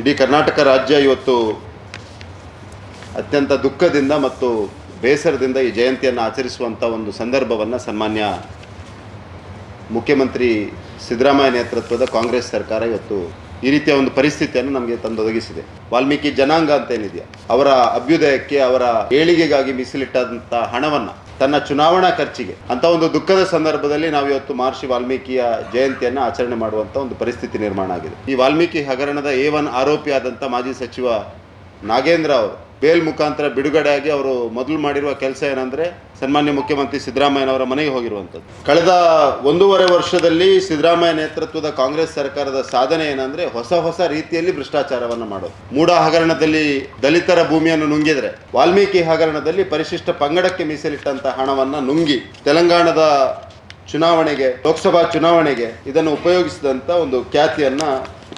ಇಡೀ ಕರ್ನಾಟಕ ರಾಜ್ಯ ಇವತ್ತು ಅತ್ಯಂತ ದುಃಖದಿಂದ ಮತ್ತು ಬೇಸರದಿಂದ ಈ ಜಯಂತಿಯನ್ನು ಆಚರಿಸುವಂಥ ಒಂದು ಸಂದರ್ಭವನ್ನು ಸನ್ಮಾನ್ಯ ಮುಖ್ಯಮಂತ್ರಿ ಸಿದ್ದರಾಮಯ್ಯ ನೇತೃತ್ವದ ಕಾಂಗ್ರೆಸ್ ಸರ್ಕಾರ ಇವತ್ತು ಈ ರೀತಿಯ ಒಂದು ಪರಿಸ್ಥಿತಿಯನ್ನು ನಮಗೆ ತಂದೊದಗಿಸಿದೆ. ವಾಲ್ಮೀಕಿ ಜನಾಂಗ ಅಂತ ಏನಿದೆಯಾ, ಅವರ ಅಭ್ಯುದಯಕ್ಕೆ, ಅವರ ಏಳಿಗೆಗಾಗಿ ಮೀಸಲಿಟ್ಟಂಥ ಹಣವನ್ನು ತನ್ನ ಚುನಾವಣಾ ಖರ್ಚಿಗೆ ಅಂತ ಒಂದು ದುಃಖದ ಸಂದರ್ಭದಲ್ಲಿ ನಾವು ಇವತ್ತು ಮಹರ್ಷಿ ವಾಲ್ಮೀಕಿಯ ಜಯಂತಿಯನ್ನು ಆಚರಣೆ ಮಾಡುವಂಥ ಒಂದು ಪರಿಸ್ಥಿತಿ ನಿರ್ಮಾಣ ಆಗಿದೆ. ಈ ವಾಲ್ಮೀಕಿ ಹಗರಣದ A1 ಆರೋಪಿಯಾದಂಥ ಮಾಜಿ ಸಚಿವ ನಾಗೇಂದ್ರ ಅವರು ಬೇಲ್ ಮುಖಾಂತರ ಬಿಡುಗಡೆಯಾಗಿ ಅವರು ಮೊದಲು ಮಾಡಿರುವ ಕೆಲಸ ಏನಂದರೆ ಸನ್ಮಾನ್ಯ ಮುಖ್ಯಮಂತ್ರಿ ಸಿದ್ದರಾಮಯ್ಯನವರ ಮನೆಗೆ ಹೋಗಿರುವಂಥದ್ದು. ಕಳೆದ 1.5 ವರ್ಷದಲ್ಲಿ ಸಿದ್ದರಾಮಯ್ಯ ನೇತೃತ್ವದ ಕಾಂಗ್ರೆಸ್ ಸರ್ಕಾರದ ಸಾಧನೆ ಏನಂದರೆ ಹೊಸ ರೀತಿಯಲ್ಲಿ ಭ್ರಷ್ಟಾಚಾರವನ್ನು ಮಾಡೋದು. ಮೂಡ ಹಗರಣದಲ್ಲಿ ದಲಿತರ ಭೂಮಿಯನ್ನು ನುಂಗಿದ್ರೆ, ವಾಲ್ಮೀಕಿ ಹಗರಣದಲ್ಲಿ ಪರಿಶಿಷ್ಟ ಪಂಗಡಕ್ಕೆ ಮೀಸಲಿಟ್ಟಂತ ಹಣವನ್ನು ನುಂಗಿ ತೆಲಂಗಾಣದ ಚುನಾವಣೆಗೆ, ಲೋಕಸಭಾ ಚುನಾವಣೆಗೆ ಇದನ್ನು ಉಪಯೋಗಿಸಿದಂಥ ಒಂದು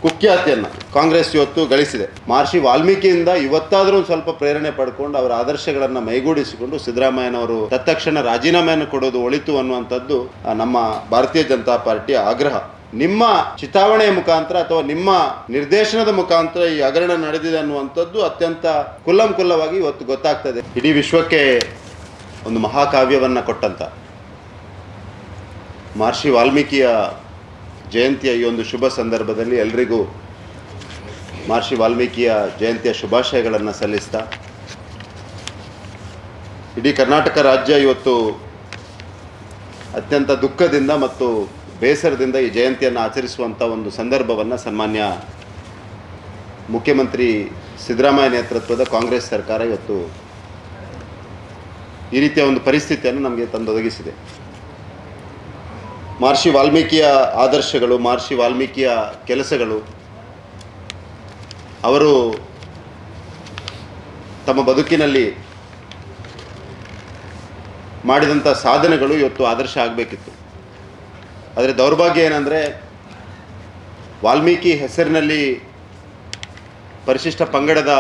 ಕುಖ್ಯಾತಿಯನ್ನು ಕಾಂಗ್ರೆಸ್ ಇವತ್ತು ಗಳಿಸಿದೆ. ಮಹರ್ಷಿ ವಾಲ್ಮೀಕಿಯಿಂದ ಇವತ್ತಾದರೂ ಸ್ವಲ್ಪ ಪ್ರೇರಣೆ ಪಡ್ಕೊಂಡು ಅವರ ಆದರ್ಶಗಳನ್ನು ಮೈಗೂಡಿಸಿಕೊಂಡು ಸಿದ್ದರಾಮಯ್ಯನವರು ತತ್ಕ್ಷಣ ರಾಜೀನಾಮೆಯನ್ನು ಕೊಡೋದು ಒಳಿತು ಅನ್ನುವಂಥದ್ದು ನಮ್ಮ ಭಾರತೀಯ ಜನತಾ ಪಾರ್ಟಿಯ ಆಗ್ರಹ. ನಿಮ್ಮ ಚಿತಾವಣೆಯ ಮುಖಾಂತರ ಅಥವಾ ನಿಮ್ಮ ನಿರ್ದೇಶನದ ಮುಖಾಂತರ ಈ ಹಗರಣ ನಡೆದಿದೆ ಅನ್ನುವಂಥದ್ದು ಅತ್ಯಂತ ಕುಲ್ಲಂಕುಲ್ಲವಾಗಿ ಇವತ್ತು ಗೊತ್ತಾಗ್ತದೆ. ಇಡೀ ವಿಶ್ವಕ್ಕೆ ಒಂದು ಮಹಾಕಾವ್ಯವನ್ನು ಕೊಟ್ಟಂತ ಮಹರ್ಷಿ ವಾಲ್ಮೀಕಿಯ ಜಯಂತಿಯ ಈ ಒಂದು ಶುಭ ಸಂದರ್ಭದಲ್ಲಿ ಎಲ್ರಿಗೂ ಮಹರ್ಷಿ ವಾಲ್ಮೀಕಿಯ ಜಯಂತಿಯ ಶುಭಾಶಯಗಳನ್ನು ಸಲ್ಲಿಸ್ತಾ, ಇಡೀ ಕರ್ನಾಟಕ ರಾಜ್ಯ ಇವತ್ತು ಅತ್ಯಂತ ದುಃಖದಿಂದ ಮತ್ತು ಬೇಸರದಿಂದ ಈ ಜಯಂತಿಯನ್ನು ಆಚರಿಸುವಂಥ ಒಂದು ಸಂದರ್ಭವನ್ನು ಸನ್ಮಾನ್ಯ ಮುಖ್ಯಮಂತ್ರಿ ಸಿದ್ದರಾಮಯ್ಯ ನೇತೃತ್ವದ ಕಾಂಗ್ರೆಸ್ ಸರ್ಕಾರ ಇವತ್ತು ಈ ರೀತಿಯ ಒಂದು ಪರಿಸ್ಥಿತಿಯನ್ನು ನಮಗೆ ತಂದೊದಗಿಸಿದೆ. ಮಹರ್ಷಿ ವಾಲ್ಮೀಕಿಯ ಆದರ್ಶಗಳು, ಮಹರ್ಷಿ ವಾಲ್ಮೀಕಿಯ ಕೆಲಸಗಳು, ಅವರು ತಮ್ಮ ಬದುಕಿನಲ್ಲಿ ಮಾಡಿದಂಥ ಸಾಧನೆಗಳು ಇವತ್ತು ಆದರ್ಶ ಆಗಬೇಕಿತ್ತು. ಆದರೆ ದೌರ್ಭಾಗ್ಯ ಏನಂದರೆ, ವಾಲ್ಮೀಕಿ ಹೆಸರಿನಲ್ಲಿ ಪರಿಶಿಷ್ಟ ಪಂಗಡದ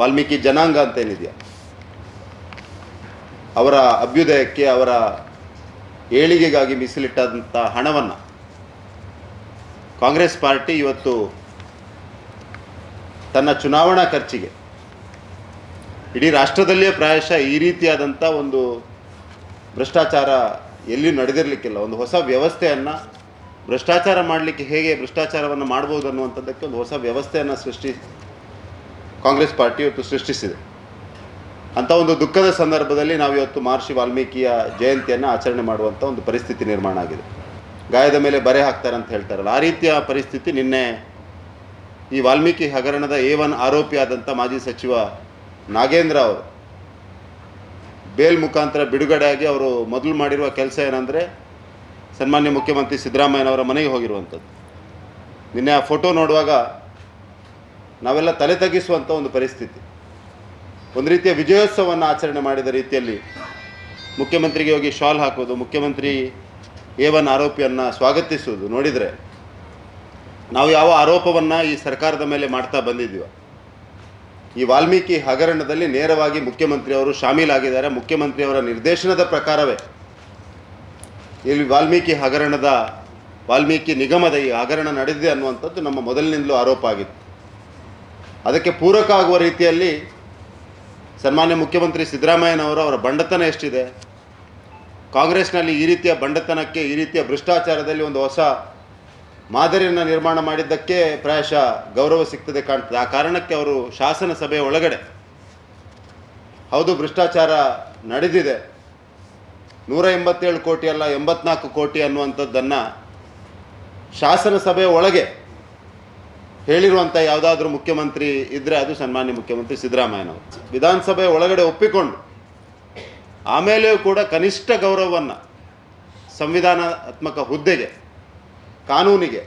ವಾಲ್ಮೀಕಿ ಜನಾಂಗ ಅಂತ ಏನಿದೆಯಾ, ಅವರ ಅಭ್ಯುದಯಕ್ಕೆ, ಅವರ ಏಳಿಗೆಗಾಗಿ ಮೀಸಲಿಟ್ಟಂಥ ಹಣವನ್ನು ಕಾಂಗ್ರೆಸ್ ಪಾರ್ಟಿ ಇವತ್ತು ತನ್ನ ಚುನಾವಣಾ ಖರ್ಚಿಗೆ, ಇಡೀ ರಾಷ್ಟ್ರದಲ್ಲಿಯೇ ಪ್ರಾಯಶಃ ಈ ರೀತಿಯಾದಂಥ ಒಂದು ಭ್ರಷ್ಟಾಚಾರ ಎಲ್ಲಿಯೂ ನಡೆದಿರಲಿಕ್ಕಿಲ್ಲ. ಒಂದು ಹೊಸ ವ್ಯವಸ್ಥೆಯನ್ನು, ಭ್ರಷ್ಟಾಚಾರ ಮಾಡಲಿಕ್ಕೆ ಹೇಗೆ ಭ್ರಷ್ಟಾಚಾರವನ್ನು ಮಾಡ್ಬೋದು ಅನ್ನುವಂಥದ್ದಕ್ಕೆ ಒಂದು ಹೊಸ ವ್ಯವಸ್ಥೆಯನ್ನು ಕಾಂಗ್ರೆಸ್ ಪಾರ್ಟಿ ಇವತ್ತು ಸೃಷ್ಟಿಸಿದೆ. ಅಂಥ ಒಂದು ದುಃಖದ ಸಂದರ್ಭದಲ್ಲಿ ನಾವು ಇವತ್ತು ಮಹರ್ಷಿ ವಾಲ್ಮೀಕಿಯ ಜಯಂತಿಯನ್ನು ಆಚರಣೆ ಮಾಡುವಂಥ ಒಂದು ಪರಿಸ್ಥಿತಿ ನಿರ್ಮಾಣ ಆಗಿದೆ. ಗಾಯದ ಮೇಲೆ ಬರೆ ಹಾಕ್ತಾರೆ ಅಂತ ಹೇಳ್ತಾರಲ್ಲ, ಆ ರೀತಿಯ ಪರಿಸ್ಥಿತಿ ನಿನ್ನೆ ಈ ವಾಲ್ಮೀಕಿ ಹಗರಣದ A1 ಆರೋಪಿಯಾದಂಥ ಮಾಜಿ ಸಚಿವ ನಾಗೇಂದ್ರ ಅವರು ಬೇಲ್ ಮುಖಾಂತರ ಬಿಡುಗಡೆಯಾಗಿ ಅವರು ಮೊದಲು ಮಾಡಿರುವ ಕೆಲಸ ಏನಂದರೆ ಸನ್ಮಾನ್ಯ ಮುಖ್ಯಮಂತ್ರಿ ಸಿದ್ದರಾಮಯ್ಯನವರ ಮನೆಗೆ ಹೋಗಿರುವಂಥದ್ದು. ನಿನ್ನೆ ಆ ಫೋಟೋ ನೋಡುವಾಗ ನಾವೆಲ್ಲ ತಲೆ ತಗ್ಗಿಸುವಂಥ ಒಂದು ಪರಿಸ್ಥಿತಿ. ಒಂದು ರೀತಿಯ ವಿಜಯೋತ್ಸವವನ್ನು ಆಚರಣೆ ಮಾಡಿದ ರೀತಿಯಲ್ಲಿ ಮುಖ್ಯಮಂತ್ರಿಗೆ ಹೋಗಿ ಶಾಲ್ ಹಾಕೋದು, ಮುಖ್ಯಮಂತ್ರಿ A1 ಆರೋಪಿಯನ್ನು ಸ್ವಾಗತಿಸುವುದು ನೋಡಿದರೆ ನಾವು ಯಾವ ಆರೋಪವನ್ನು ಈ ಸರ್ಕಾರದ ಮೇಲೆ ಮಾಡ್ತಾ ಬಂದಿದ್ದೀವ. ಈ ವಾಲ್ಮೀಕಿ ಹಗರಣದಲ್ಲಿ ನೇರವಾಗಿ ಮುಖ್ಯಮಂತ್ರಿಯವರು ಶಾಮೀಲಾಗಿದ್ದಾರೆ. ಮುಖ್ಯಮಂತ್ರಿಯವರ ನಿರ್ದೇಶನದ ಪ್ರಕಾರವೇ ಇಲ್ಲಿ ವಾಲ್ಮೀಕಿ ನಿಗಮದ ಈ ಹಗರಣ ನಡೆದಿದೆ ಅನ್ನುವಂಥದ್ದು ನಮ್ಮ ಮೊದಲಿನಿಂದಲೂ ಆರೋಪ ಆಗಿತ್ತು. ಅದಕ್ಕೆ ಪೂರಕ ಆಗುವ ರೀತಿಯಲ್ಲಿ ಸನ್ಮಾನ್ಯ ಮುಖ್ಯಮಂತ್ರಿ ಸಿದ್ದರಾಮಯ್ಯನವರು ಅವರ ಬಂಡತನ ಎಷ್ಟಿದೆ, ಕಾಂಗ್ರೆಸ್ನಲ್ಲಿ ಈ ರೀತಿಯ ಬಂಡತನಕ್ಕೆ, ಈ ರೀತಿಯ ಭ್ರಷ್ಟಾಚಾರದಲ್ಲಿ ಒಂದು ಹೊಸ ಮಾದರಿಯನ್ನು ನಿರ್ಮಾಣ ಮಾಡಿದ್ದಕ್ಕೆ ಪ್ರಾಯಶಃ ಗೌರವ ಸಿಗ್ತದೆ ಕಾಣ್ತದೆ. ಆ ಕಾರಣಕ್ಕೆ ಅವರು ಶಾಸನ ಸಭೆಯ ಒಳಗಡೆ ಹೌದು ಭ್ರಷ್ಟಾಚಾರ ನಡೆದಿದೆ, 187 ಕೋಟಿ ಅಲ್ಲ 84 ಕೋಟಿ ಅನ್ನುವಂಥದ್ದನ್ನು ಶಾಸನ ಸಭೆಯ ಒಳಗೆ ಹೇಳಿರುವಂಥ ಯಾವುದಾದ್ರೂ ಮುಖ್ಯಮಂತ್ರಿ ಇದ್ದರೆ ಅದು ಸನ್ಮಾನ್ಯ ಮುಖ್ಯಮಂತ್ರಿ ಸಿದ್ದರಾಮಯ್ಯನವರು. ವಿಧಾನಸಭೆ ಒಳಗಡೆ ಒಪ್ಪಿಕೊಂಡು ಆಮೇಲೆಯೂ ಕೂಡ ಕನಿಷ್ಠ ಗೌರವವನ್ನು ಸಂವಿಧಾನಾತ್ಮಕ ಹುದ್ದೆಗೆ, ಕಾನೂನಿಗೆ,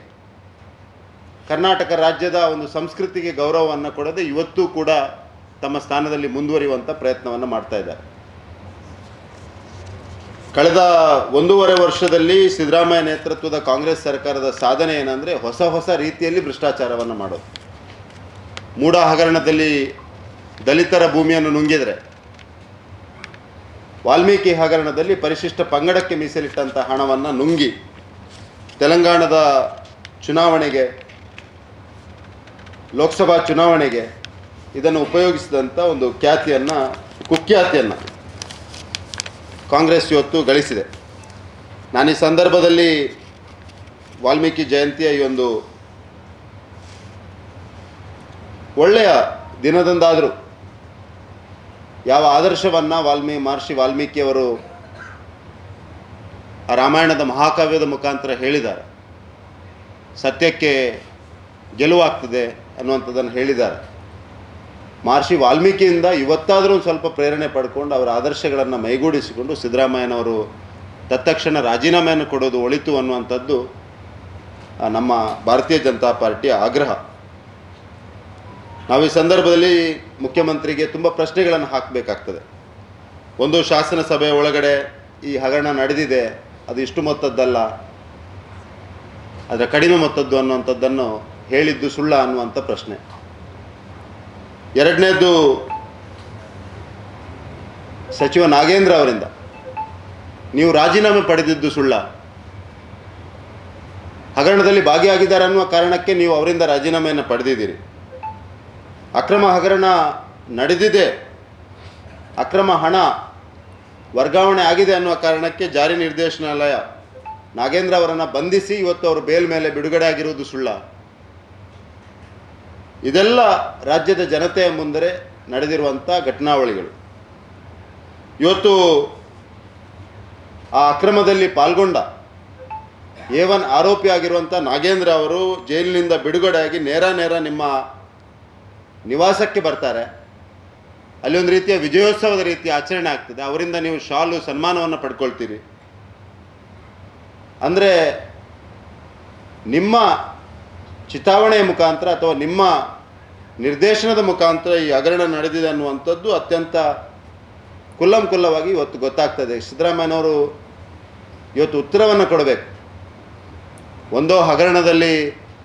ಕರ್ನಾಟಕ ರಾಜ್ಯದ ಒಂದು ಸಂಸ್ಕೃತಿಗೆ ಗೌರವವನ್ನು ಕೊಡದೆ ಇವತ್ತೂ ಕೂಡ ತಮ್ಮ ಸ್ಥಾನದಲ್ಲಿ ಮುಂದುವರಿಯುವಂಥ ಪ್ರಯತ್ನವನ್ನು ಮಾಡ್ತಾ ಇದ್ದಾರೆ. ಕಳೆದ 1.5 ವರ್ಷದಲ್ಲಿ ಸಿದ್ದರಾಮಯ್ಯ ನೇತೃತ್ವದ ಕಾಂಗ್ರೆಸ್ ಸರ್ಕಾರದ ಸಾಧನೆ ಏನಂದರೆ ಹೊಸ ರೀತಿಯಲ್ಲಿ ಭ್ರಷ್ಟಾಚಾರವನ್ನು ಮಾಡೋದು. ಮೂಡ ಹಗರಣದಲ್ಲಿ ದಲಿತರ ಭೂಮಿಯನ್ನು ನುಂಗಿದ್ರೆ, ವಾಲ್ಮೀಕಿ ಹಗರಣದಲ್ಲಿ ಪರಿಶಿಷ್ಟ ಪಂಗಡಕ್ಕೆ ಮೀಸಲಿಟ್ಟಂಥ ಹಣವನ್ನು ನುಂಗಿ ತೆಲಂಗಾಣದ ಚುನಾವಣೆಗೆ, ಲೋಕಸಭಾ ಚುನಾವಣೆಗೆ ಇದನ್ನು ಉಪಯೋಗಿಸಿದಂಥ ಒಂದು ಕುಖ್ಯಾತಿಯನ್ನು ಕಾಂಗ್ರೆಸ್ ಇವತ್ತು ಗಳಿಸಿದೆ. ನಾನು ಈ ಸಂದರ್ಭದಲ್ಲಿ ವಾಲ್ಮೀಕಿ ಜಯಂತಿಯ ಈ ಒಂದು ಒಳ್ಳೆಯ ದಿನದಂದಾದರೂ ಯಾವ ಆದರ್ಶವನ್ನು ಮಹರ್ಷಿ ವಾಲ್ಮೀಕಿಯವರು ಆ ರಾಮಾಯಣದ ಮಹಾಕಾವ್ಯದ ಮುಖಾಂತರ ಹೇಳಿದ್ದಾರೆ, ಸತ್ಯಕ್ಕೆ ಗೆಲುವಾಗ್ತದೆ ಅನ್ನುವಂಥದ್ದನ್ನು ಹೇಳಿದ್ದಾರೆ. ಮಹರ್ಷಿ ವಾಲ್ಮೀಕಿಯಿಂದ ಇವತ್ತಾದರೂ ಸ್ವಲ್ಪ ಪ್ರೇರಣೆ ಪಡ್ಕೊಂಡು ಅವರ ಆದರ್ಶಗಳನ್ನು ಮೈಗೂಡಿಸಿಕೊಂಡು ಸಿದ್ದರಾಮಯ್ಯನವರು ತತ್ಕ್ಷಣ ರಾಜೀನಾಮೆಯನ್ನು ಕೊಡೋದು ಒಳಿತು ಅನ್ನುವಂಥದ್ದು ನಮ್ಮ ಭಾರತೀಯ ಜನತಾ ಪಾರ್ಟಿಯ ಆಗ್ರಹ. ನಾವು ಈ ಸಂದರ್ಭದಲ್ಲಿ ಮುಖ್ಯಮಂತ್ರಿಗೆ ತುಂಬ ಪ್ರಶ್ನೆಗಳನ್ನು ಹಾಕಬೇಕಾಗ್ತದೆ. ಒಂದು, ಶಾಸನ ಸಭೆ ಒಳಗಡೆ ಈ ಹಗರಣ ನಡೆದಿದೆ, ಅದು ಇಷ್ಟು ಮೊತ್ತದ್ದಲ್ಲ, ಅದರ ಕಡಿಮೆ ಮೊತ್ತದ್ದು ಅನ್ನುವಂಥದ್ದನ್ನು ಹೇಳಿದ್ದು ಸುಳ್ಳ ಅನ್ನುವಂಥ ಪ್ರಶ್ನೆ. ಎರಡನೇದು, ಸಚಿವ ನಾಗೇಂದ್ರ ಅವರಿಂದ ನೀವು ರಾಜೀನಾಮೆ ಪಡೆದಿದ್ದು ಸುಳ್ಳ, ಹಗರಣದಲ್ಲಿ ಭಾಗಿಯಾಗಿದ್ದಾರೆ ಅನ್ನುವ ಕಾರಣಕ್ಕೆ ನೀವು ಅವರಿಂದ ರಾಜೀನಾಮೆಯನ್ನು ಪಡೆದಿದ್ದೀರಿ. ಅಕ್ರಮ ಹಗರಣ ನಡೆದಿದೆ, ಅಕ್ರಮ ಹಣ ವರ್ಗಾವಣೆ ಆಗಿದೆ ಅನ್ನುವ ಕಾರಣಕ್ಕೆ ಜಾರಿ ನಿರ್ದೇಶನಾಲಯ ನಾಗೇಂದ್ರ ಅವರನ್ನು ಬಂಧಿಸಿ ಇವತ್ತು ಅವರು ಬೇಲ್ ಮೇಲೆ ಬಿಡುಗಡೆ ಆಗಿರುವುದು ಸುಳ್ಳ. ಇದೆಲ್ಲ ರಾಜ್ಯದ ಜನತೆಯ ಮುಂದೆ ನಡೆದಿರುವಂಥ ಘಟನಾವಳಿಗಳು. ಇವತ್ತು ಆ ಅಕ್ರಮದಲ್ಲಿ ಪಾಲ್ಗೊಂಡ A1 ಆರೋಪಿಯಾಗಿರುವಂಥ ನಾಗೇಂದ್ರ ಅವರು ಜೈಲಿನಿಂದ ಬಿಡುಗಡೆಯಾಗಿ ನೇರ ನಿಮ್ಮ ನಿವಾಸಕ್ಕೆ ಬರ್ತಾರೆ. ಅಲ್ಲಿ ಒಂದು ರೀತಿಯ ವಿಜಯೋತ್ಸವದ ರೀತಿಯ ಆಚರಣೆ ಆಗ್ತದೆ. ಅವರಿಂದ ನೀವು ಶಾಲು ಸನ್ಮಾನವನ್ನು ಪಡ್ಕೊಳ್ತೀರಿ. ಅಂದರೆ ನಿಮ್ಮ ಚಿತಾವಣೆಯ ಮುಖಾಂತರ ಅಥವಾ ನಿಮ್ಮ ನಿರ್ದೇಶನದ ಮುಖಾಂತರ ಈ ಹಗರಣ ನಡೆದಿದೆ ಅನ್ನುವಂಥದ್ದು ಅತ್ಯಂತ ಕುಲ್ಲಂಕುಲ್ಲವಾಗಿ ಇವತ್ತು ಗೊತ್ತಾಗ್ತದೆ. ಸಿದ್ದರಾಮಯ್ಯನವರು ಇವತ್ತು ಉತ್ತರವನ್ನು ಕೊಡಬೇಕು. ಒಂದೋ ಹಗರಣದಲ್ಲಿ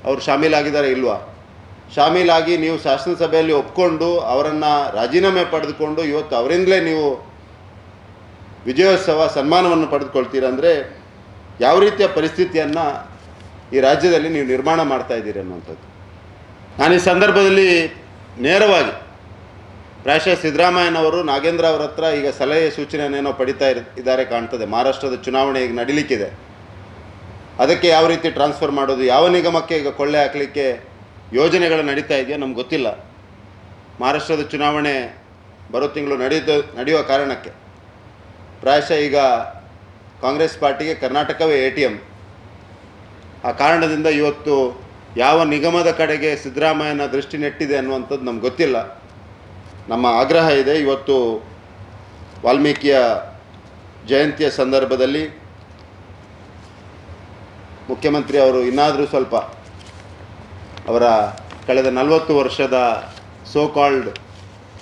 ಅವರು ಶಾಮೀಲಾಗಿದ್ದಾರೆ ಇಲ್ವಾ, ಶಾಮೀಲಾಗಿ ನೀವು ಶಾಸನಸಭೆಯಲ್ಲಿ ಒಪ್ಕೊಂಡು ಅವರನ್ನು ರಾಜೀನಾಮೆ ಪಡೆದುಕೊಂಡು ಇವತ್ತು ಅವರಿಂದಲೇ ನೀವು ವಿಜಯೋತ್ಸವ ಸನ್ಮಾನವನ್ನು ಪಡೆದುಕೊಳ್ತೀರಂದರೆ ಯಾವ ರೀತಿಯ ಪರಿಸ್ಥಿತಿಯನ್ನು ಈ ರಾಜ್ಯದಲ್ಲಿ ನೀವು ನಿರ್ಮಾಣ ಮಾಡ್ತಾ ಇದ್ದೀರಿ ಅನ್ನುವಂಥದ್ದು. ನಾನು ಈ ಸಂದರ್ಭದಲ್ಲಿ ನೇರವಾಗಿ ಪ್ರಾಯಶಃ ಸಿದ್ದರಾಮಯ್ಯನವರು ನಾಗೇಂದ್ರ ಅವರ ಹತ್ರ ಈಗ ಸಲಹೆ ಸೂಚನೆಯನ್ನೇನೋ ಪಡಿತಾ ಇದ್ದಾರೆ ಕಾಣ್ತದೆ. ಮಹಾರಾಷ್ಟ್ರದ ಚುನಾವಣೆ ಈಗ ನಡೀಲಿಕ್ಕಿದೆ, ಅದಕ್ಕೆ ಯಾವ ರೀತಿ ಟ್ರಾನ್ಸ್ಫರ್ ಮಾಡೋದು, ಯಾವ ನಿಗಮಕ್ಕೆ ಈಗ ಕೊಳ್ಳೆ ಹಾಕಲಿಕ್ಕೆ ಯೋಜನೆಗಳು ನಡೀತಾ ಇದೆಯೋ ನಮ್ಗೆ ಗೊತ್ತಿಲ್ಲ. ಮಹಾರಾಷ್ಟ್ರದ ಚುನಾವಣೆ ಬರೋ ತಿಂಗಳು ನಡೆಯುವ ಕಾರಣಕ್ಕೆ ಪ್ರಾಯಶಃ ಈಗ ಕಾಂಗ್ರೆಸ್ ಪಾರ್ಟಿಗೆ ಕರ್ನಾಟಕವೇ ATM. ಆ ಕಾರಣದಿಂದ ಇವತ್ತು ಯಾವ ನಿಗಮದ ಕಡೆಗೆ ಸಿದ್ದರಾಮಯ್ಯನ ದೃಷ್ಟಿ ನೆಟ್ಟಿದೆ ಅನ್ನುವಂಥದ್ದು ನಮ್ಗೆ ಗೊತ್ತಿಲ್ಲ. ನಮ್ಮ ಆಗ್ರಹ ಇದೆ, ಇವತ್ತು ವಾಲ್ಮೀಕಿಯ ಜಯಂತಿಯ ಸಂದರ್ಭದಲ್ಲಿ ಮುಖ್ಯಮಂತ್ರಿ ಅವರು ಇನ್ನಾದರೂ ಸ್ವಲ್ಪ ಅವರ ಕಳೆದ 40 ವರ್ಷದ ಸೋ ಕಾಲ್ಡ್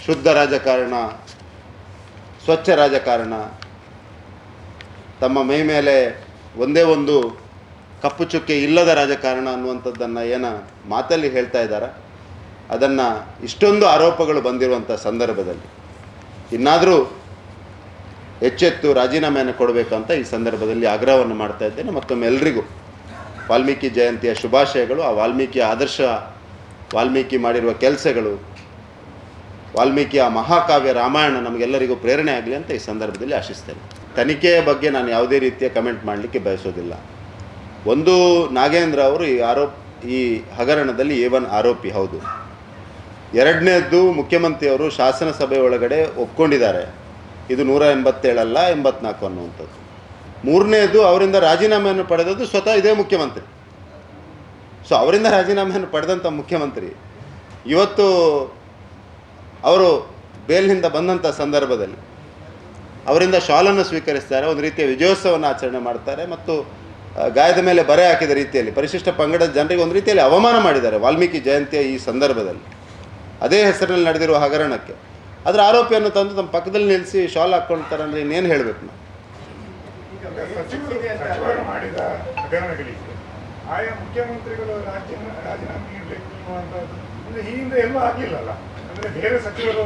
ಶುದ್ಧ ರಾಜಕಾರಣ, ಸ್ವಚ್ಛ ರಾಜಕಾರಣ, ತಮ್ಮ ಮೈ ಮೇಲೆ ಒಂದೇ ಒಂದು ಕಪ್ಪು ಚುಕ್ಕೆ ಇಲ್ಲದ ರಾಜಕಾರಣ ಅನ್ನುವಂಥದ್ದನ್ನು ಮಾತಲ್ಲಿ ಹೇಳ್ತಾ ಇದ್ದಾರೆ, ಅದನ್ನು ಇಷ್ಟೊಂದು ಆರೋಪಗಳು ಬಂದಿರುವಂಥ ಸಂದರ್ಭದಲ್ಲಿ ಇನ್ನಾದರೂ ಎಚ್ಚೆತ್ತು ರಾಜೀನಾಮೆಯನ್ನು ಕೊಡಬೇಕಂತ ಈ ಸಂದರ್ಭದಲ್ಲಿ ಆಗ್ರಹವನ್ನು ಮಾಡ್ತಾ ಇದ್ದೇನೆ. ಮತ್ತೊಮ್ಮೆ ಎಲ್ರಿಗೂ ವಾಲ್ಮೀಕಿ ಜಯಂತಿಯ ಶುಭಾಶಯಗಳು. ಆ ವಾಲ್ಮೀಕಿಯ ಆದರ್ಶ, ವಾಲ್ಮೀಕಿ ಮಾಡಿರುವ ಕೆಲಸಗಳು, ವಾಲ್ಮೀಕಿಯ ಮಹಾಕಾವ್ಯ ರಾಮಾಯಣ ನಮಗೆಲ್ಲರಿಗೂ ಪ್ರೇರಣೆ ಆಗಲಿ ಅಂತ ಈ ಸಂದರ್ಭದಲ್ಲಿ ಆಶಿಸ್ತೇನೆ. ತನಿಖೆಯ ಬಗ್ಗೆ ನಾನು ಯಾವುದೇ ರೀತಿಯ ಕಮೆಂಟ್ ಮಾಡಲಿಕ್ಕೆ ಬಯಸೋದಿಲ್ಲ. ಒಂದು, ನಾಗೇಂದ್ರ ಅವರು ಈ ಹಗರಣದಲ್ಲಿ A1 ಆರೋಪಿ ಹೌದು. ಎರಡನೇದ್ದು, ಮುಖ್ಯಮಂತ್ರಿಯವರು ಶಾಸನ ಸಭೆ ಒಳಗಡೆ ಒಪ್ಕೊಂಡಿದ್ದಾರೆ ಇದು 187 ಅಲ್ಲ 84 ಅನ್ನುವಂಥದ್ದು. ಮೂರನೇದು, ಅವರಿಂದ ರಾಜೀನಾಮೆಯನ್ನು ಪಡೆದದ್ದು ಸ್ವತಃ ಇದೇ ಮುಖ್ಯಮಂತ್ರಿ. ಸೊ ಅವರಿಂದ ರಾಜೀನಾಮೆಯನ್ನು ಪಡೆದಂಥ ಮುಖ್ಯಮಂತ್ರಿ ಇವತ್ತು ಅವರು ಬೇಲ್ನಿಂದ ಬಂದಂಥ ಸಂದರ್ಭದಲ್ಲಿ ಅವರಿಂದ ಶಾಲನ್ನು ಸ್ವೀಕರಿಸ್ತಾರೆ, ಒಂದು ರೀತಿಯ ವಿಜಯೋತ್ಸವವನ್ನು ಆಚರಣೆ ಮಾಡ್ತಾರೆ ಮತ್ತು ಗಾಯದ ಮೇಲೆ ಬರೆ ಹಾಕಿದ ರೀತಿಯಲ್ಲಿ ಪರಿಶಿಷ್ಟ ಪಂಗಡದ ಜನರಿಗೆ ಒಂದು ರೀತಿಯಲ್ಲಿ ಅವಮಾನ ಮಾಡಿದ್ದಾರೆ ವಾಲ್ಮೀಕಿ ಜಯಂತಿಯ ಈ ಸಂದರ್ಭದಲ್ಲಿ. ಅದೇ ಹೆಸರಿನಲ್ಲಿ ನಡೆದಿರುವ ಹಗರಣಕ್ಕೆ ಅದರ ಆರೋಪಿಯನ್ನು ತಂದು ತಮ್ಮ ಪಕ್ಕದಲ್ಲಿ ನಿಲ್ಲಿಸಿ ಶಾಲ್ ಹಾಕ್ಕೊಳ್ತಾರೆ ಅಂದರೆ ಇನ್ನೇನು ಹೇಳಬೇಕು ನಾವು? ಮಾಡಿದ ಹಗರಣಗಳಿಗೆ ಆಯಾ ಮುಖ್ಯಮಂತ್ರಿಗಳು ರಾಜೀನಾಮೆ ನೀಡಬೇಕು ಅನ್ನುವಂಥದ್ದು ಅಂದರೆ ಈ ಹಿಂದೆ ಎಲ್ಲೂ ಆಗಿಲ್ಲಲ್ಲ. ಅಂದರೆ ಬೇರೆ ಸಚಿವರು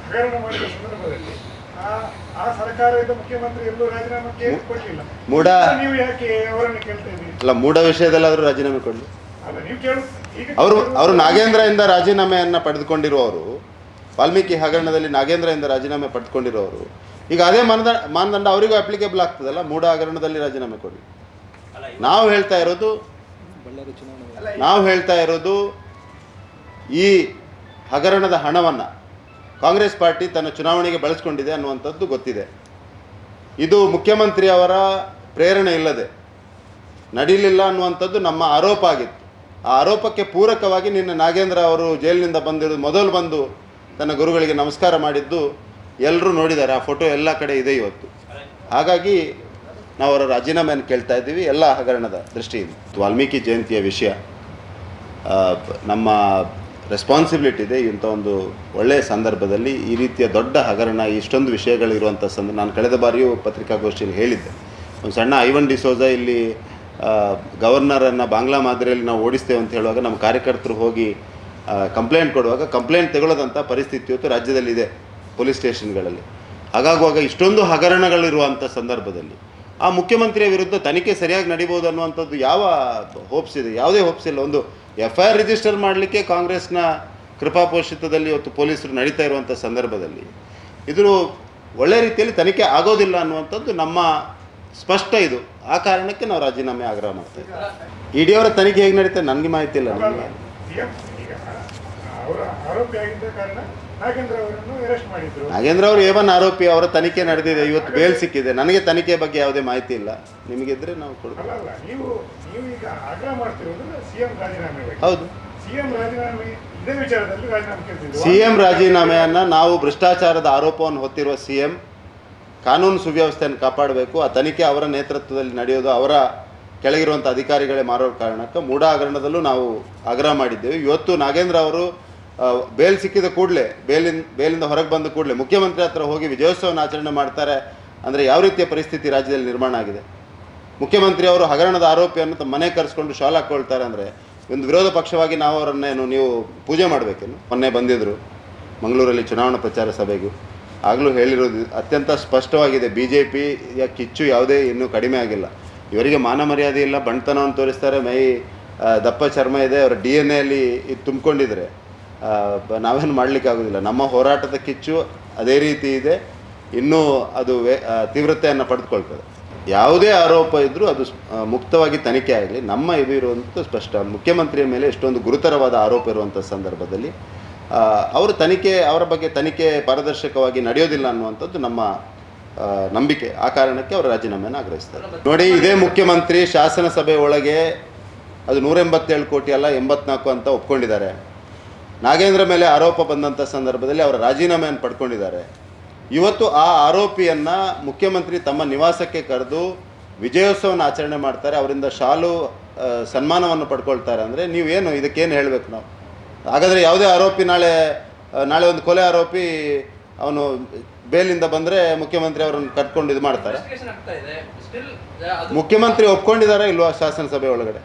ಹಗರಣ ಮಾಡಿದ ಸಂದರ್ಭದಲ್ಲಿ ಆ ಸರ್ಕಾರದ ಮುಖ್ಯಮಂತ್ರಿ ಎಲ್ಲೂ ರಾಜೀನಾಮೆ ಕೊಡಲಿಲ್ಲ. ಮೂಢ ನೀವು ಯಾಕೆ ಅವರನ್ನು ಕೇಳ್ತಾ ಇದ್ದೀರಿ? ಅಲ್ಲ, ಮೂಢ ವಿಷಯದಲ್ಲಾದರೂ ರಾಜೀನಾಮೆ ಕೊಡಲಿ. ಅಲ್ಲ ನೀವು ಕೇಳು ಈಗ ಅವರು ನಾಗೇಂದ್ರದಿಂದ ರಾಜೀನಾಮೆಯನ್ನು ಪಡೆದುಕೊಂಡಿರುವವರು, ವಾಲ್ಮೀಕಿ ಹಗರಣದಲ್ಲಿ ನಾಗೇಂದ್ರದಿಂದ ರಾಜೀನಾಮೆ ಪಡೆದುಕೊಂಡಿರೋರು, ಈಗ ಅದೇ ಮಾನದಂಡ ಅವರಿಗೂ ಅಪ್ಲಿಕೇಬಲ್ ಆಗ್ತದಲ್ಲ. ಮೂಡ ಹಗರಣದಲ್ಲಿ ರಾಜೀನಾಮೆ ಕೊಡಿ. ನಾವು ಹೇಳ್ತಾ ಇರೋದು ಈ ಹಗರಣದ ಹಣವನ್ನು ಕಾಂಗ್ರೆಸ್ ಪಾರ್ಟಿ ತನ್ನ ಚುನಾವಣೆಗೆ ಬಳಸ್ಕೊಂಡಿದೆ ಅನ್ನುವಂಥದ್ದು ಗೊತ್ತಿದೆ. ಇದು ಮುಖ್ಯಮಂತ್ರಿ ಅವರ ಪ್ರೇರಣೆ ಇಲ್ಲದೆ ನಡೀಲಿಲ್ಲ ಅನ್ನುವಂಥದ್ದು ನಮ್ಮ ಆರೋಪ ಆಗಿತ್ತು. ಆ ಆರೋಪಕ್ಕೆ ಪೂರಕವಾಗಿ ನಿನ್ನೆ ನಾಗೇಂದ್ರ ಅವರು ಜೈಲಿನಿಂದ ಮೊದಲು ಬಂದು ತನ್ನ ಗುರುಗಳಿಗೆ ನಮಸ್ಕಾರ ಮಾಡಿದ್ದು ಎಲ್ಲರೂ ನೋಡಿದ್ದಾರೆ. ಆ ಫೋಟೋ ಎಲ್ಲ ಕಡೆ ಇದೆ ಇವತ್ತು. ಹಾಗಾಗಿ ನಾವು ಅವರ ರಾಜೀನಾಮೆಯನ್ನು ಕೇಳ್ತಾ ಇದ್ದೀವಿ ಎಲ್ಲ ಹಗರಣದ ದೃಷ್ಟಿಯಿಂದ. ವಾಲ್ಮೀಕಿ ಜಯಂತಿಯ ವಿಷಯ ನಮ್ಮ ರೆಸ್ಪಾನ್ಸಿಬಿಲಿಟಿ ಇದೆ. ಇಂಥ ಒಂದು ಒಳ್ಳೆಯ ಸಂದರ್ಭದಲ್ಲಿ ಈ ರೀತಿಯ ದೊಡ್ಡ ಹಗರಣ, ಇಷ್ಟೊಂದು ವಿಷಯಗಳಿರುವಂಥ ನಾನು ಕಳೆದ ಬಾರಿಯೂ ಪತ್ರಿಕಾಗೋಷ್ಠಿಯಲ್ಲಿ ಹೇಳಿದ್ದೆ. ಒಂದು ಸಣ್ಣ ಐವನ್ ಡಿಸೋಜಾ ಇಲ್ಲಿ ಗವರ್ನರನ್ನು ಬಾಂಗ್ಲಾ ಮಾದರಿಯಲ್ಲಿ ನಾವು ಓಡಿಸ್ತೇವೆ ಅಂತ ಹೇಳುವಾಗ ನಮ್ಮ ಕಾರ್ಯಕರ್ತರು ಹೋಗಿ ಕಂಪ್ಲೇಂಟ್ ಕೊಡುವಾಗ ಕಂಪ್ಲೇಂಟ್ ತೆಗೊಳ್ಳೋದಂಥ ಪರಿಸ್ಥಿತಿ ಇವತ್ತು ರಾಜ್ಯದಲ್ಲಿದೆ ಪೊಲೀಸ್ ಸ್ಟೇಷನ್ಗಳಲ್ಲಿ. ಹಾಗಾಗುವಾಗ ಇಷ್ಟೊಂದು ಹಗರಣಗಳಿರುವಂಥ ಸಂದರ್ಭದಲ್ಲಿ ಆ ಮುಖ್ಯಮಂತ್ರಿಯ ವಿರುದ್ಧ ತನಿಖೆ ಸರಿಯಾಗಿ ನಡೀಬೋದು ಅನ್ನುವಂಥದ್ದು ಯಾವ ಹೋಪ್ಸ್ ಇದೆ? ಯಾವುದೇ ಹೋಪ್ಸ್ ಇಲ್ಲ. ಒಂದು FIR ರಿಜಿಸ್ಟರ್ ಮಾಡಲಿಕ್ಕೆ ಕಾಂಗ್ರೆಸ್ನ ಕೃಪಾಪೋಷಿತದಲ್ಲಿ ಇವತ್ತು ಪೊಲೀಸರು ನಡೀತಾ ಇರುವಂಥ ಸಂದರ್ಭದಲ್ಲಿ ಇದು ಒಳ್ಳೆಯ ರೀತಿಯಲ್ಲಿ ತನಿಖೆ ಆಗೋದಿಲ್ಲ ಅನ್ನುವಂಥದ್ದು ನಮ್ಮ ಸ್ಪಷ್ಟ. ಇದು ಆ ಕಾರಣಕ್ಕೆ ನಾವು ರಾಜೀನಾಮೆ ಆಗ್ರಹ ಮಾಡ್ತಾ ಇದ್ದೀವಿ. ED ಅವರ ತನಿಖೆ ಹೇಗೆ ನಡೀತದೆ ನನಗೆ ಮಾಹಿತಿ ಇಲ್ಲ. ಸಿಎಂ ಈಗ ಅವರ ಆರೋಪಿಯಾಗಿದ್ದ ಕಾರಣ ನಾಗೇಂದ್ರ ಅವರು A1 ಆರೋಪಿ. ಅವರ ತನಿಖೆ ನಡೆದಿದೆ, ಇವತ್ತು ಬೇಲ್ ಸಿಕ್ಕಿದೆ. ನನಗೆ ತನಿಖೆ ಬಗ್ಗೆ ಯಾವುದೇ ಮಾಹಿತಿ ಇಲ್ಲ. ನಿಮಗಿದ್ರೆ ನಾವು ಕೊಡ್ತೀವಿ. ಹೌದು, CM ರಾಜೀನಾಮೆಯನ್ನು ನಾವು ಭ್ರಷ್ಟಾಚಾರದ ಆರೋಪವನ್ನು ಹೊತ್ತಿರುವ CM ಕಾನೂನು ಸುವ್ಯವಸ್ಥೆಯನ್ನು ಕಾಪಾಡಬೇಕು. ಆ ತನಿಖೆ ಅವರ ನೇತೃತ್ವದಲ್ಲಿ ನಡೆಯೋದು, ಅವರ ಕೆಳಗಿರುವಂಥ ಅಧಿಕಾರಿಗಳೇ ಮಾಡೋ ಕಾರಣಕ್ಕೆ ಮೂಡ ಹಗರಣದಲ್ಲೂ ನಾವು ಆಗ್ರಹ ಮಾಡಿದ್ದೇವೆ. ಇವತ್ತು ನಾಗೇಂದ್ರ ಅವರು ಬೇಲ್ ಸಿಕ್ಕಿದ ಕೂಡಲೇ ಬೇಲಿಂದ ಹೊರಗೆ ಬಂದ ಕೂಡಲೇ ಮುಖ್ಯಮಂತ್ರಿ ಹತ್ರ ಹೋಗಿ ವಿಜಯೋತ್ಸವನ ಆಚರಣೆ ಮಾಡ್ತಾರೆ ಅಂದರೆ ಯಾವ ರೀತಿಯ ಪರಿಸ್ಥಿತಿ ರಾಜ್ಯದಲ್ಲಿ ನಿರ್ಮಾಣ ಆಗಿದೆ? ಮುಖ್ಯಮಂತ್ರಿ ಅವರು ಹಗರಣದ ಆರೋಪಿಯನ್ನು ತಮ್ಮ ಮನೆ ಕರೆಸ್ಕೊಂಡು ಶಾಲ್ ಹಾಕ್ಕೊಳ್ತಾರೆ ಅಂದರೆ ಒಂದು ವಿರೋಧ ಪಕ್ಷವಾಗಿ ನಾವು ಅವರನ್ನೇನು ನೀವು ಪೂಜೆ ಮಾಡಬೇಕೇನು? ಮೊನ್ನೆ ಬಂದಿದ್ದರು ಮಂಗಳೂರಲ್ಲಿ ಚುನಾವಣಾ ಪ್ರಚಾರ ಸಭೆಗೂ. ಆಗಲೂ ಹೇಳಿರೋದು ಅತ್ಯಂತ ಸ್ಪಷ್ಟವಾಗಿದೆ, BJPಯ ಕಿಚ್ಚು ಯಾವುದೇ ಇನ್ನೂ ಕಡಿಮೆ ಆಗಿಲ್ಲ. ಇವರಿಗೆ ಮಾನ ಮರ್ಯಾದೆ ಇಲ್ಲ, ಬಂಟತನವನ್ನು ತೋರಿಸ್ತಾರೆ, ಮೈ ದಪ್ಪ ಚರ್ಮ ಇದೆ, ಅವರ DNA ಇದು ತುಂಬಿಕೊಂಡಿದ್ರೆ ನಾವೇನು ಮಾಡಲಿಕ್ಕಾಗೋದಿಲ್ಲ. ನಮ್ಮ ಹೋರಾಟದ ಕಿಚ್ಚು ಅದೇ ರೀತಿ ಇದೆ, ಇನ್ನೂ ಅದು ತೀವ್ರತೆಯನ್ನು ಪಡೆದುಕೊಳ್ತದೆ. ಯಾವುದೇ ಆರೋಪ ಇದ್ದರೂ ಅದು ಮುಕ್ತವಾಗಿ ತನಿಖೆ ಆಗಲಿ. ನಮ್ಮ ಇದು ಇರುವಂಥ ಸ್ಪಷ್ಟ. ಮುಖ್ಯಮಂತ್ರಿಯ ಮೇಲೆ ಎಷ್ಟೊಂದು ಗುರುತರವಾದ ಆರೋಪ ಇರುವಂಥ ಸಂದರ್ಭದಲ್ಲಿ ಅವರ ಬಗ್ಗೆ ತನಿಖೆ ಪಾರದರ್ಶಕವಾಗಿ ನಡೆಯೋದಿಲ್ಲ ಅನ್ನುವಂಥದ್ದು ನಮ್ಮ ನಂಬಿಕೆ. ಆ ಕಾರಣಕ್ಕೆ ಅವರು ರಾಜೀನಾಮೆಯನ್ನು ಆಗ್ರಹಿಸ್ತಾರೆ. ನೋಡಿ, ಇದೇ ಮುಖ್ಯಮಂತ್ರಿ ಶಾಸನಸಭೆ ಒಳಗೆ ಅದು 187 ಕೋಟಿ ಅಲ್ಲ 84 ಅಂತ ಒಪ್ಕೊಂಡಿದ್ದಾರೆ. ನಾಗೇಂದ್ರ ಮೇಲೆ ಆರೋಪ ಬಂದಂಥ ಸಂದರ್ಭದಲ್ಲಿ ಅವರ ರಾಜೀನಾಮೆಯನ್ನು ಪಡ್ಕೊಂಡಿದ್ದಾರೆ. ಇವತ್ತು ಆ ಆರೋಪಿಯನ್ನು ಮುಖ್ಯಮಂತ್ರಿ ತಮ್ಮ ನಿವಾಸಕ್ಕೆ ಕರೆದು ವಿಜಯೋತ್ಸವನ ಆಚರಣೆ ಮಾಡ್ತಾರೆ, ಅವರಿಂದ ಶಾಲು ಸನ್ಮಾನವನ್ನು ಪಡ್ಕೊಳ್ತಾರೆ ಅಂದರೆ ನೀವೇನು ಇದಕ್ಕೇನು ಹೇಳಬೇಕು ನಾವು? ಹಾಗಾದರೆ ಯಾವುದೇ ಆರೋಪಿ ನಾಳೆ ಒಂದು ಕೊಲೆ ಆರೋಪಿ ಅವನು ಬೇಲಿಂದ ಬಂದರೆ ಮುಖ್ಯಮಂತ್ರಿ ಅವರನ್ನು ಕರ್ಕೊಂಡು ಇದು ಮಾಡ್ತಾರೆ. ಮುಖ್ಯಮಂತ್ರಿ ಒಪ್ಕೊಂಡಿದ್ದಾರೆ ಇಲ್ವಾ ಶಾಸನಸಭೆ ಒಳಗಡೆ?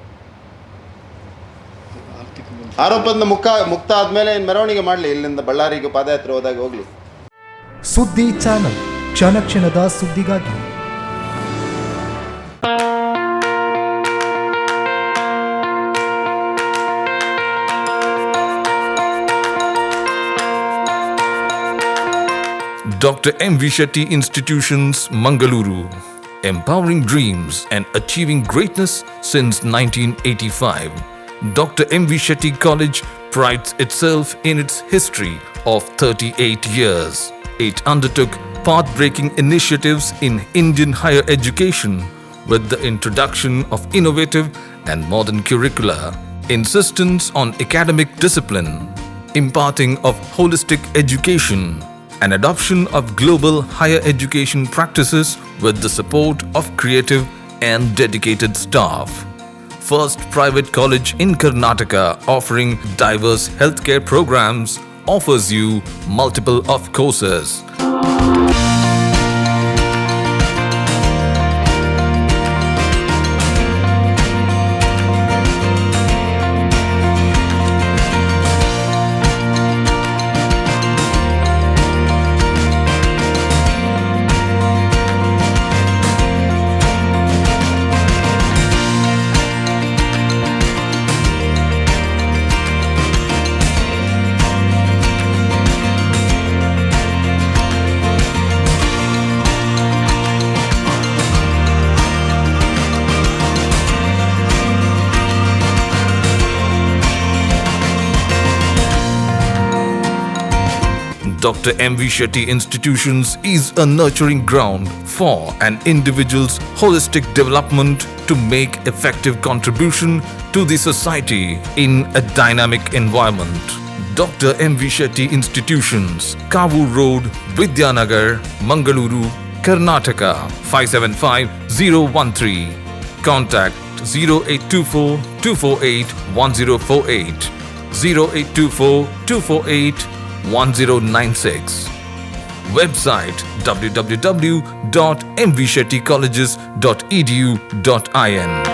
ಆರೋಪದ ಮುಕ್ತ ಆದಮೇಲೆ ಮೆರವಣಿಗೆ ಮಾಡಲಿ, ಇಲ್ಲಿಂದ ಬಳ್ಳಾರಿಗೆ ಪಾದಯಾತ್ರೆ ಹೋದಾಗ ಹೋಗಲಿ. ಸುದ್ದಿ ಚಾನಲ್, ಕ್ಷಣ ಕ್ಷಣದ ಸುದ್ದಿಗಾಗಿ. Dr. M. V. Shetty Institutions, Mangaluru. Empowering dreams and achieving greatness since 1985. Dr. M. V. Shetty College prides itself in its history of 38 years. It undertook path-breaking initiatives in Indian higher education with the introduction of innovative and modern curricula, insistence on academic discipline, imparting of holistic education, and adoption of global higher education practices with the support of creative and dedicated staff. First private college in Karnataka offering diverse healthcare programs, offers you multiple of courses. Dr. M.V. Shetty Institutions is a nurturing ground for an individual's holistic development to make effective contribution to the society in a dynamic environment. Dr. M.V. Shetty Institutions, Kavur Road, Vidyanagar, Mangaluru, Karnataka 575013. Contact 0824 248 1048, 0824 248 1096. Website www.mvshettycolleges.edu.in.